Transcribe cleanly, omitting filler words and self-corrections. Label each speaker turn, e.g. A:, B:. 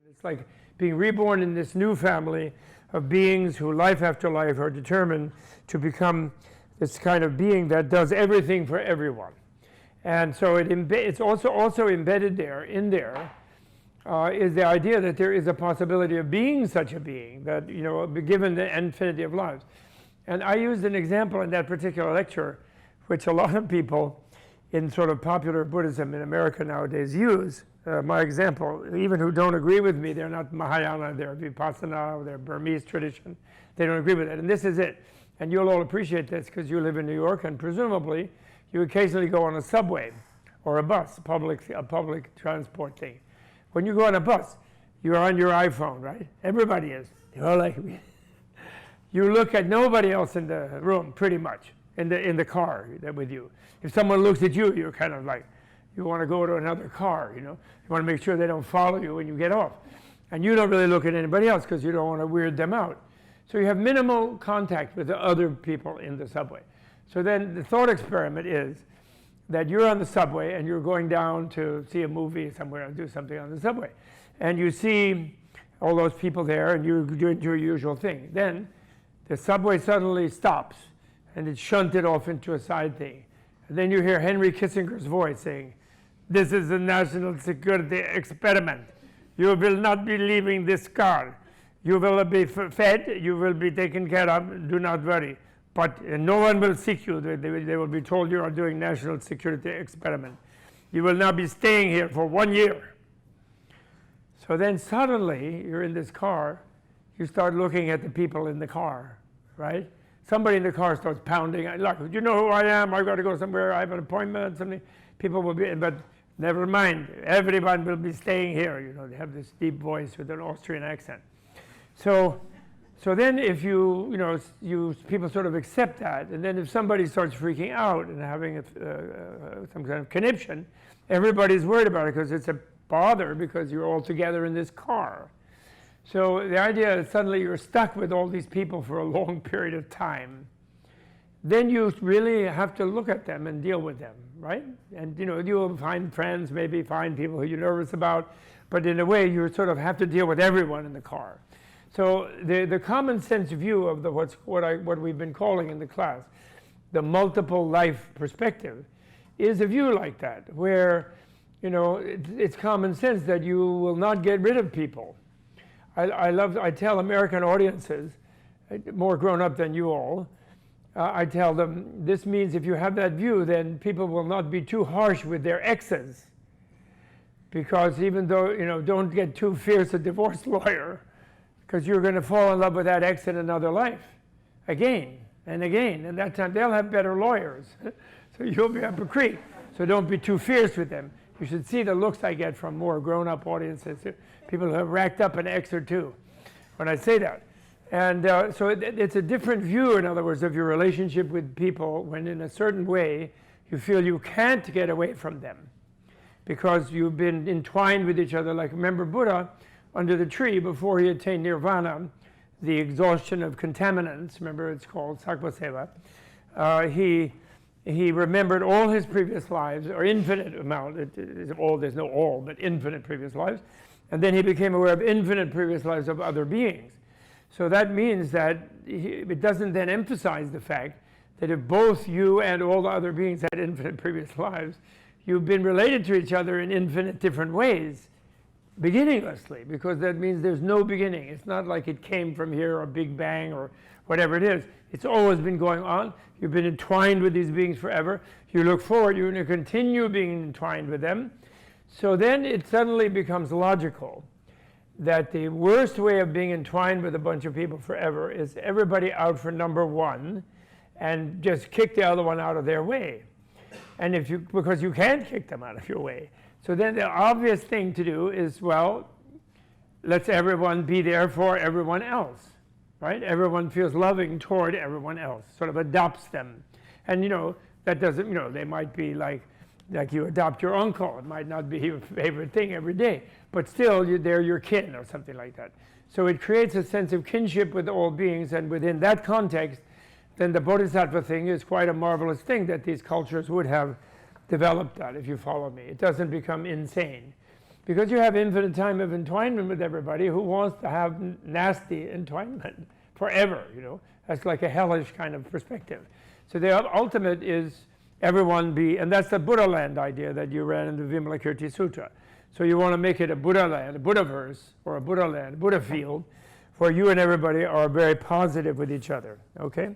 A: It's like being reborn in this new family of beings who, life after life, are determined to become this kind of being that does everything for everyone. And so it's also embedded there, is the idea that there is a possibility of being such a being, that, you know, given the infinity of lives. And I used an example in that particular lecture, which a lot of people in sort of popular Buddhism in America nowadays use. My example, even who don't agree with me, they're not Mahāyāna, they're Vipassana, or they're Burmese tradition, they don't agree with it. And this is it. And you'll all appreciate this because you live in New York, and presumably you occasionally go on a subway or a bus, a public transport thing. When you go on a bus, you're on your iPhone, right? Everybody is. You're like, you look at nobody else in the room, pretty much, in the car with you. If someone looks at you, you're kind of like, you want to go to another car, you know. You want to make sure they don't follow you when you get off. And you don't really look at anybody else because you don't want to weird them out. So you have minimal contact with the other people in the subway. So then the thought experiment is that you're on the subway and you're going down to see a movie somewhere or do something on the subway. And you see all those people there and you're doing your usual thing. Then the subway suddenly stops and it's shunted off into a side thing. And then you hear Henry Kissinger's voice saying, "This is a national security experiment. You will not be leaving this car. You will be fed, you will be taken care of, do not worry. But no one will seek you. They will be told you are doing national security experiment. You will now be staying here for 1 year." So then suddenly, you're in this car, you start looking at the people in the car, right? Somebody in the car starts pounding. Look, you know who I am? I've got to go somewhere. I have an appointment. Something. People will be, but never mind. Everyone will be staying here. You know, they have this deep voice with an Austrian accent. So then if people sort of accept that, and then if somebody starts freaking out and having some kind of conniption, everybody's worried about it because it's a bother because you're all together in this car. So the idea is suddenly you're stuck with all these people for a long period of time. Then you really have to look at them and deal with them, right? And you know, you'll find friends, maybe find people who you're nervous about, but in a way you sort of have to deal with everyone in the car. So the common sense view of what we've been calling in the class the multiple life perspective is a view like that, where, you know, it's common sense that you will not get rid of people. I tell American audiences, more grown up than you all, I tell them, this means if you have that view, then people will not be too harsh with their exes. Because even though, you know, don't get too fierce a divorce lawyer, because you're going to fall in love with that ex in another life, again and again. And that time they'll have better lawyers. So you'll be up a creek. So don't be too fierce with them. You should see the looks I get from more grown-up audiences, people who have racked up an ex or two when I say that. And so it's a different view, in other words, of your relationship with people when in a certain way you feel you can't get away from them because you've been entwined with each other. Like, remember Buddha under the tree before he attained nirvana, the exhaustion of contaminants, remember it's called Sakvaseva, he remembered all his previous lives, or infinite amount, there's no all, but infinite previous lives. And then he became aware of infinite previous lives of other beings. So that means that it doesn't then emphasize the fact that if both you and all the other beings had infinite previous lives, you've been related to each other in infinite different ways, beginninglessly, because that means there's no beginning. It's not like it came from here or Big Bang or whatever it is. It's always been going on. You've been entwined with these beings forever. You look forward, you're going to continue being entwined with them. So then it suddenly becomes logical that the worst way of being entwined with a bunch of people forever is everybody out for number one and just kick the other one out of their way. And because you can't kick them out of your way. So then the obvious thing to do is, well, let's everyone be there for everyone else, right? Everyone feels loving toward everyone else, sort of adopts them. And, you know, that doesn't, you know, they might be like you adopt your uncle. It might not be your favorite thing every day, but still they're your kin or something like that. So it creates a sense of kinship with all beings, and within that context, then the bodhisattva thing is quite a marvelous thing that these cultures would have developed that, if you follow me. It doesn't become insane. Because you have infinite time of entwinement with everybody, who wants to have nasty entwinement forever, you know? That's like a hellish kind of perspective. So the ultimate is everyone be, and that's the Buddha land idea that you read in the Vimalakirti Sutta. So you want to make it a Buddha land, a Buddhaverse, or a Buddha land, Buddha field, where you and everybody are very positive with each other, okay?